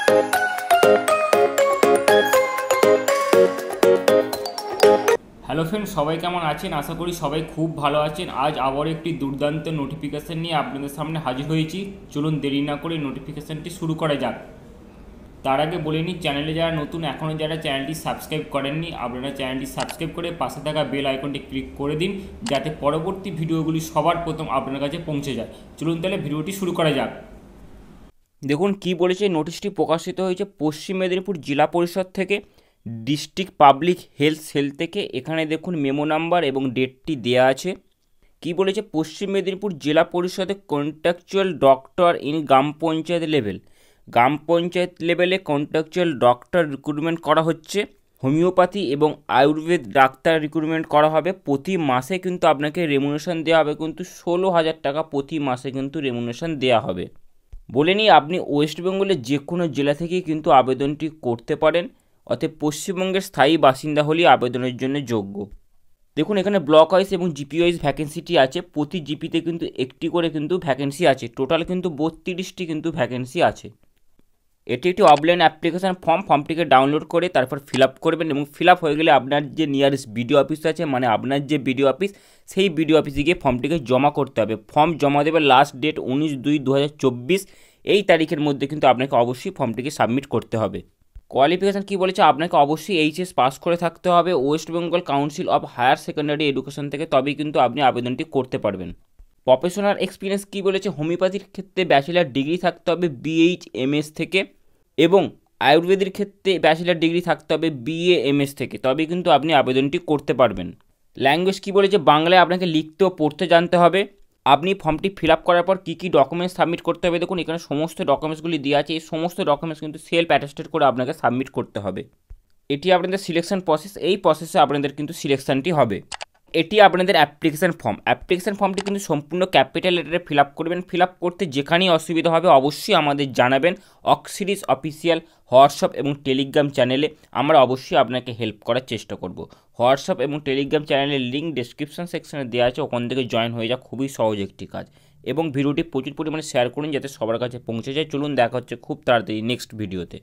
Hello friend, সবাই কেমন আছেন? আশা করি সবাই খুব ভালো আছেন। আজ আবার একটি দুর্দান্ত নোটিফিকেশান নিয়ে আপনাদের সামনে হাজির হয়েছি। চলুন দেরি না করে নোটিফিকেশানটি শুরু করা যাক। তার আগে বলে নিই, চ্যানেলে যারা নতুন, এখনও যারা চ্যানেলটি সাবস্ক্রাইব করেননি, আপনারা চ্যানেলটি সাবস্ক্রাইব করে পাশে থাকা বেল আইকনটি ক্লিক করে দিন, যাতে পরবর্তী ভিডিওগুলি সবার প্রথম আপনার কাছে পৌঁছে যায়। চলুন তাহলে ভিডিওটি শুরু করা যাক। দেখুন কি বলেছে, নোটিশটি প্রকাশিত হয়েছে পশ্চিম মেদিনীপুর জেলা পরিষদ থেকে, ডিস্ট্রিক্ট পাবলিক হেলথ সেল থেকে। এখানে দেখুন মেমো নাম্বার এবং ডেটটি দেয়া আছে। কি বলেছে, পশ্চিম মেদিনীপুর জেলা পরিষদে contractual doctor in gram panchayat level, gram panchayat লেভেলে কন্ট্রাকচুয়াল ডক্টর রিক্রুটমেন্ট করা হচ্ছে। হোমিওপ্যাথি এবং আয়ুর্বেদ ডাক্তার রিক্রুটমেন্ট করা হবে। প্রতি মাসে কিন্তু আপনাকে রেমুনেশন দেওয়া হবে, কিন্তু 16,000 টাকা প্রতি মাসে কিন্তু রেমুনেশন দেওয়া হবে। বলে নিই, আপনি ওয়েস্ট বেঙ্গলের যে কোনো জেলা থেকেই কিন্তু আবেদনটি করতে পারেন, অতএব পশ্চিমবঙ্গের স্থায়ী বাসিন্দা হলেই আবেদনের জন্য যোগ্য। দেখুন এখানে ব্লক ওয়াইজ এবং জিপি ওয়াইজ ভ্যাকেন্সিটি আছে। প্রতি জিপিতে কিন্তু একটি করে কিন্তু ভ্যাকেন্সি আছে। টোটাল কিন্তু 32টি কিন্তু ভ্যাকেন্সি আছে। এটি একটি অফলাইন অ্যাপ্লিকেশান ফর্মটিকে ডাউনলোড করে তারপর ফিল আপ করবেন, এবং ফিল আপ হয়ে গেলে আপনার যে নিয়ারেস্ট বিডিও অফিস আছে, মানে আপনার যে বিডিও অফিস, সেই বিডিও অফিসে গিয়ে ফর্মটিকে জমা করতে হবে। ফর্ম জমা দেবে লাস্ট ডেট 19/2/2024। এই তারিখের মধ্যে কিন্তু আপনাকে অবশ্যই ফর্মটিকে সাবমিট করতে হবে। কোয়ালিফিকেশান কী বলেছে, আপনাকে অবশ্যই এইচএস পাস করে থাকতে হবে West Bengal council of higher secondary education থেকে, তবেই কিন্তু আপনি আবেদনটি করতে পারবেন। প্রফেশনাল এক্সপিরিয়েন্স কী বলেছে, হোমিওপ্যাথির ক্ষেত্রে ব্যাচেলার ডিগ্রি থাকতে হবে BHMS থেকে, এবং আয়ুর্বেদের ক্ষেত্রে ব্যাচেলার ডিগ্রি থাকতে হবে BAMS থেকে, তবেই কিন্তু আপনি আবেদনটি করতে পারবেন। ল্যাঙ্গুয়েজ কী বলেছে, বাংলায় আপনাকে লিখতে ও পড়তে জানতে হবে। আপনি ফর্মটি ফিল আপ করার পর কী কী ডকুমেন্টস সাবমিট করতে হবে, দেখুন এখানে সমস্ত ডকুমেন্টসগুলি দেওয়া আছে। এই সমস্ত ডকুমেন্টস কিন্তু সেলফ অ্যাটেস্টেড করে আপনাকে সাবমিট করতে হবে। এটি আপনাদের সিলেকশন প্রসেস, এই প্রসেসে আপনাদের কিন্তু সিলেকশনটি হবে। এটি আপনাদের অ্যাপ্লিকেশান ফর্মটি কিন্তু সম্পূর্ণ ক্যাপিটাল লেটারে ফিল আপ করবেন। ফিল আপ করতে যেখানেই অসুবিধা হবে অবশ্যই আমাদের জানাবেন। অক্সিরিস অফিসিয়াল হোয়াটসঅ্যাপ এবং টেলিগ্রাম চ্যানেলে আমরা অবশ্যই আপনাকে হেল্প করার চেষ্টা করব। হোয়াটসঅ্যাপ এবং টেলিগ্রাম চ্যানেলের লিঙ্ক ডেসক্রিপশন সেকশনে দেওয়া আছে, ওখান থেকে জয়েন হয়ে যাওয়া খুবই সহজ একটি কাজ। এবং ভিডিওটি প্রচুর পরিমাণে শেয়ার করুন যাতে সবার কাছে পৌঁছে যায়। চলুন দেখা হচ্ছে খুব তাড়াতাড়ি নেক্সট ভিডিওতে।